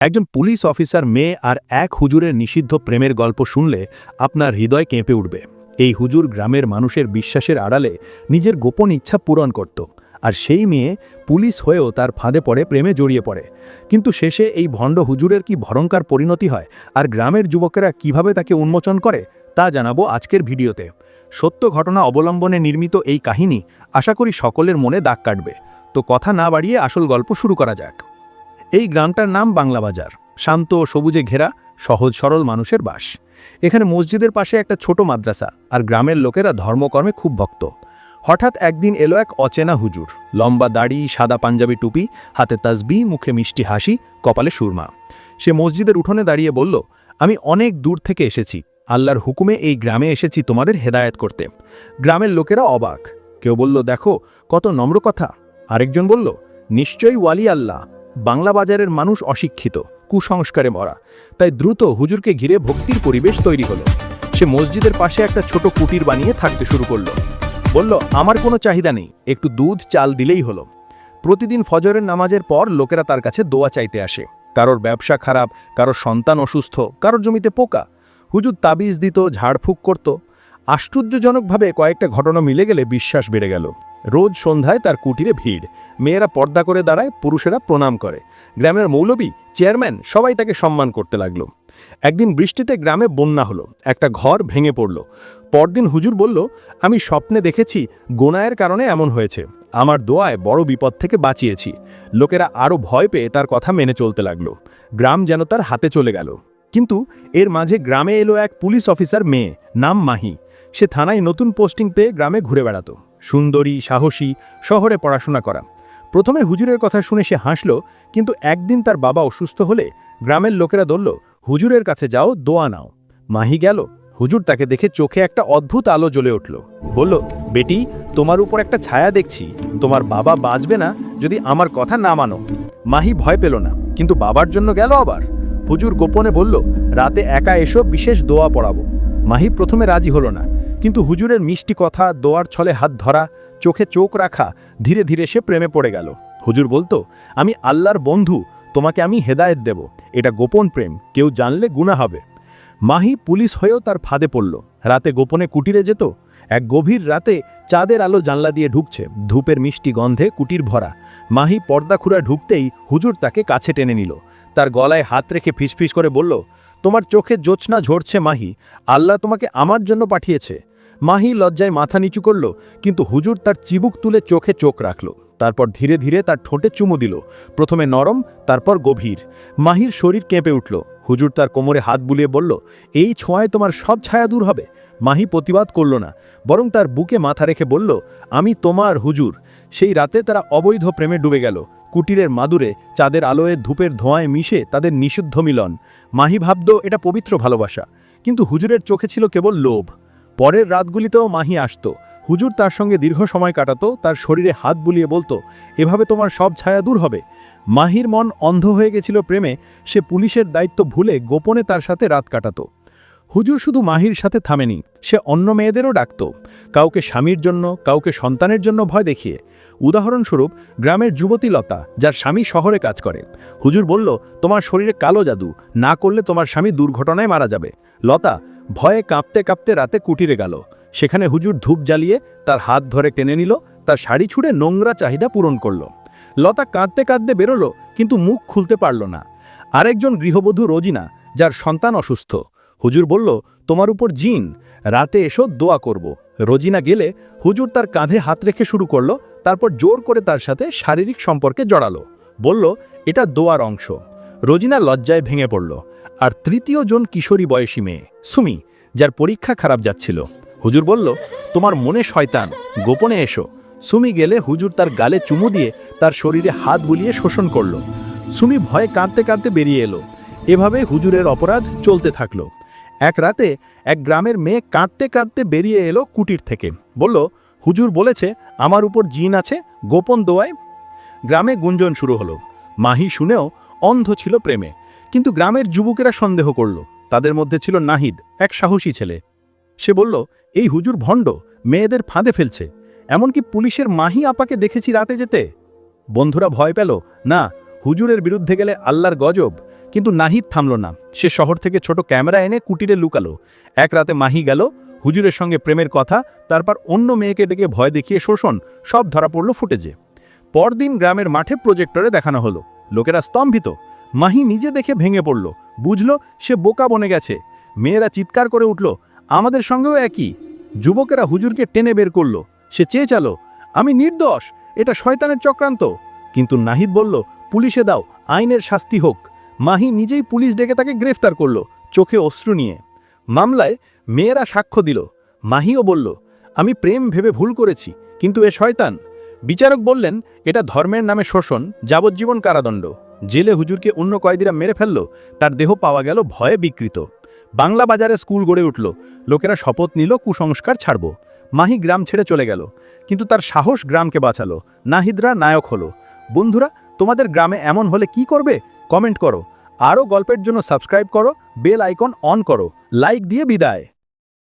একজন police officer মেয়ে আর এক হুজুরের নিষিদ্ধ প্রেমের গল্প শুনলে আপনার হৃদয় কেঁপে উঠবে। এই হুজুর গ্রামের মানুষের বিশ্বাসের আড়ালে নিজের গোপন ইচ্ছা পূরণ করত, আর সেই মেয়ে পুলিশ হয়েও তার ফাঁদে পড়ে প্রেমে জড়িয়ে পড়ে। কিন্তু শেষে এই ভণ্ড হুজুরের কি ভয়ঙ্কর পরিণতি হয়, আর গ্রামের যুবকেরা কিভাবে তাকে উন্মোচন করে, তা জানাবো আজকের ভিডিওতে। সত্য ঘটনা অবলম্বনে নির্মিত এই কাহিনী আশা করি সকলের মনে দাগ কাটবে। তো কথা না বাড়িয়ে আসল গল্প শুরু করা যাক। এই গ্রামটার নাম বাংলা বাজার। শান্ত ও সবুজে ঘেরা, সহজ সরল মানুষের বাস। এখানে মসজিদের পাশে একটা ছোট মাদ্রাসা, আর গ্রামের লোকেরা ধর্মকর্মে খুব ভক্ত। হঠাৎ একদিন এলো এক অচেনা হুজুর। লম্বা দাড়ি, সাদা পাঞ্জাবি টুপি, হাতে তাসবিহ, মুখে মিষ্টি হাসি, কপালে সুরমা। সে মসজিদের উঠোনে দাঁড়িয়ে বলল, আমি অনেক দূর থেকে এসেছি, আল্লাহর হুকুমে এই গ্রামে এসেছি তোমাদের হেদায়েত করতে। গ্রামের লোকেরা অবাক। কেউ বলল, দেখো কত নম্র কথা। আরেকজন বলল, নিশ্চয়ই ওয়ালি আল্লাহ। বাংলা বাজারের মানুষ অশিক্ষিত, কুসংস্কারে ভরা, তাই দ্রুত হুজুরকে ঘিরে ভক্তির পরিবেশ তৈরি হলো। সে মসজিদের পাশে একটা ছোট কুটির বানিয়ে থাকতে শুরু করলো। বলল, আমার কোনো চাহিদা নেই, একটু দুধ চাল দিলেই হলো। প্রতিদিন ফজরের নামাজের পর লোকেরা তার কাছে দোয়া চাইতে আসে। কারোর ব্যবসা খারাপ, কারোর সন্তান অসুস্থ, কারোর জমিতে পোকা। হুজুর তাবিজ দিত, ঝাড়ফুঁক করত। আশ্চর্যজনকভাবে কয়েকটা ঘটনা মিলে গেলে বিশ্বাস বেড়ে গেল। রোজ সন্ধ্যায় তার কুটিরে ভিড়। মেয়েরা পর্দা করে দাঁড়ায়, পুরুষেরা প্রণাম করে। গ্রামের মৌলবি, চেয়ারম্যান সবাই তাকে সম্মান করতে লাগলো। একদিন বৃষ্টিতে গ্রামে বন্যা হলো, একটা ঘর ভেঙে পড়ল। পরদিন হুজুর বলল, আমি স্বপ্নে দেখেছি গোনায়ের কারণে এমন হয়েছে, আমার দোয়ায় বড় বিপদ থেকে বাঁচিয়েছি। লোকেরা আরও ভয় পেয়ে তার কথা মেনে চলতে লাগলো। গ্রাম যেন তার হাতে চলে গেল। কিন্তু এর মাঝে গ্রামে এলো এক পুলিশ অফিসার মেয়ে, নাম মাহি। সে থানায় নতুন পোস্টিং পেয়ে গ্রামে ঘুরে বেড়াতো। সুন্দরী, সাহসী, শহরে পড়াশোনা করা। প্রথমে হুজুরের কথা শুনে সে হাসল, কিন্তু একদিন তার বাবা অসুস্থ হলে গ্রামের লোকেরা বলল, হুজুরের কাছে যাও, দোয়া নাও। মাহি গেল। হুজুর তাকে দেখে চোখে একটা অদ্ভুত আলো জ্বলে উঠল। বলল, বেটি, তোমার উপর একটা ছায়া দেখছি, তোমার বাবা বাঁচবে না যদি আমার কথা না মানো। মাহি ভয় পেল না, কিন্তু বাবার জন্য গেল আবার। হুজুর গোপনে বলল, রাতে একা এসো, বিশেষ দোয়া পড়াবো। মাহি প্রথমে রাজি হলো না, কিন্তু হুজুরের মিষ্টি কথা, দোয়ার ছলে হাত ধরা, চোখে চোখ রাখা, ধীরে ধীরে সে প্রেমে পড়ে গেল। হুজুর বলতো, আমি আল্লাহর বন্ধু, তোমাকে আমি হেদায়েত দেব। এটা গোপন প্রেম, কেউ জানলে গুনাহ হবে। মাহি পুলিশ হয়েও তার ফাঁদে পড়ল। রাতে গোপনে কুটিরে যেত। এক গভীর রাতে চাঁদের আলো জানলা দিয়ে ঢুকছে, ধূপের মিষ্টি গন্ধে কুটির ভরা। মাহি পর্দা খুঁড়া ঢুকতেই হুজুর তাকে কাছে টেনে নিল। তার গলায় হাত রেখে ফিসফিস করে বলল, তোমার চোখে জ্যোৎস্না ঝরছে মাহি, আল্লাহ তোমাকে আমার জন্য পাঠিয়েছে। মাহি লজ্জায় মাথা নিচু করল, কিন্তু হুজুর তার চিবুক তুলে চোখে চোখ রাখল। তারপর ধীরে ধীরে তার ঠোঁটে চুমু দিল, প্রথমে নরম, তারপর গভীর। মাহির শরীর কেঁপে উঠল। হুজুর তার কোমরে হাত বুলিয়ে বলল, এই ছোঁয়ায় তোমার সব ছায়া দূর হবে। মাহি প্রতিবাদ করল না, বরং তার বুকে মাথা রেখে বলল, আমি তোমার হুজুর। সেই রাতে তারা অবৈধ প্রেমে ডুবে গেল। কুটিরের মাদুরে চাঁদের আলোয় ধূপের ধোঁয়ায় মিশে তাদের নিষিদ্ধ মিলন। মাহি ভাবত এটা পবিত্র ভালোবাসা, কিন্তু হুজুরের চোখে ছিল কেবল লোভ। পরের রাতগুলিতেও মাহি আসত। হুজুর তার সঙ্গে দীর্ঘ সময় কাটাতো, তার শরীরে হাত বুলিয়ে বলতো, এভাবে তোমার সব ছায়া দূর হবে। মাহির মন অন্ধ হয়ে গেছিল প্রেমে। সে পুলিশের দায়িত্ব ভুলে গোপনে তার সাথে রাত কাটাতো। হুজুর শুধু মাহির সাথে থামেনি, সে অন্য মেয়েদেরও ডাকত। কাউকে স্বামীর জন্য, কাউকে সন্তানের জন্য ভয় দেখিয়ে। উদাহরণস্বরূপ গ্রামের যুবতী লতা, যার স্বামী শহরে কাজ করে। হুজুর বলল, তোমার শরীরে কালো জাদু, না করলে তোমার স্বামী দুর্ঘটনায় মারা যাবে। লতা ভয়ে কাঁপতে কাঁপতে রাতে কুটিরে গেল। সেখানে হুজুর ধূপ জ্বালিয়ে তার হাত ধরে টেনে নিল, তার শাড়ি ছুঁড়ে নোংরা চাহিদা পূরণ করল। লতা কাঁদতে কাঁদতে বেরোলো, কিন্তু মুখ খুলতে পারল না। আরেকজন গৃহবধূ রোজিনা, যার সন্তান অসুস্থ। হুজুর বলল, তোমার উপর জিন, রাতে এসো, দোয়া করব। রোজিনা গেলে হুজুর তার কাঁধে হাত রেখে শুরু করলো, তারপর জোর করে তার সাথে শারীরিক সম্পর্কে জড়ালো। বলল, এটা দোয়ার অংশ। রোজিনা লজ্জায় ভেঙে পড়ল। আর তৃতীয় জন কিশোরী বয়সী মেয়ে, সুমি, যার পরীক্ষা খারাপ যাচ্ছিল। হুজুর বলল, তোমার মনে শয়তান, গোপনে এসো। সুমি গেলে হুজুর তার গালে চুমু দিয়ে তার শরীরে হাত বুলিয়ে শোষণ করল। সুমি ভয়ে কাঁদতে কাঁদতে বেরিয়ে এলো। এভাবে হুজুরের অপরাধ চলতে থাকলো। এক রাতে এক গ্রামের মেয়ে কাঁদতে কাঁদতে বেরিয়ে এলো কুটির থেকে। বলল, হুজুর বলেছে আমার উপর জিন আছে, গোপন দোয়ায়। গ্রামে গুঞ্জন শুরু হলো। মাহি শুনেও অন্ধ ছিল প্রেমে, কিন্তু গ্রামের যুবকেরা সন্দেহ করল। তাদের মধ্যে ছিল নাহিদ, এক সাহসী ছেলে। সে বলল, এই হুজুর ভণ্ড, মেয়েদের ফাঁদে ফেলছে। এমনকি পুলিশের মাহি আপাকে দেখেছি রাতে যেতে। বন্ধুরা ভয় পেল, না, হুজুরের বিরুদ্ধে গেলে আল্লাহর গজব। কিন্তু নাহিদ থামল না। সে শহর থেকে ছোট ক্যামেরা এনে কুটিরে লুকালো। এক রাতে মাহি গেল, হুজুরের সঙ্গে প্রেমের কথা, তারপর অন্য মেয়েকে ডেকে ভয় দেখিয়ে শোষণ, সব ধরা পড়ল ফুটেজে। পরদিন গ্রামের মাঠে প্রজেক্টরে দেখানো হলো। লোকেরা স্তম্ভিত। মাহি নিজে দেখে ভেঙে পড়ল, বুঝল সে বোকা বনে গেছে। মেয়েরা চিৎকার করে উঠল, আমাদের সঙ্গেও একই। যুবকেরা হুজুরকে টেনে বের করল। সে চেঁচালো, আমি নির্দোষ, এটা শয়তানের চক্রান্ত। কিন্তু নাহিদ বলল, পুলিশে দাও, আইনের শাস্তি হোক। মাহি নিজেই পুলিশ ডেকে তাকে গ্রেফতার করল, চোখে অশ্রু নিয়ে। মামলায় মেয়েরা সাক্ষ্য দিল। মাহিও বলল, আমি প্রেম ভেবে ভুল করেছি, কিন্তু এ শয়তান। বিচারক বললেন, এটা ধর্মের নামে শোষণ, যাবজ্জীবন কারাদণ্ড। জেলে হুজুরকে অন্য কয়েদিরা মেরে ফেলল, তার দেহ পাওয়া গেল ভয়ে বিকৃত। বাংলা বাজারে স্কুল গড়ে উঠল, লোকেরা শপথ নিল কুসংস্কার ছাড়ব। মাহি গ্রাম ছেড়ে চলে গেল, কিন্তু তার সাহস গ্রামকে বাঁচালো। নাহিদরা নায়ক হলো। বন্ধুরা, তোমাদের গ্রামে এমন হলে কি করবে? কমেন্ট করো। আরও গল্পের জন্য সাবস্ক্রাইব করো, বেল আইকন অন করো, লাইক দিয়ে বিদায়।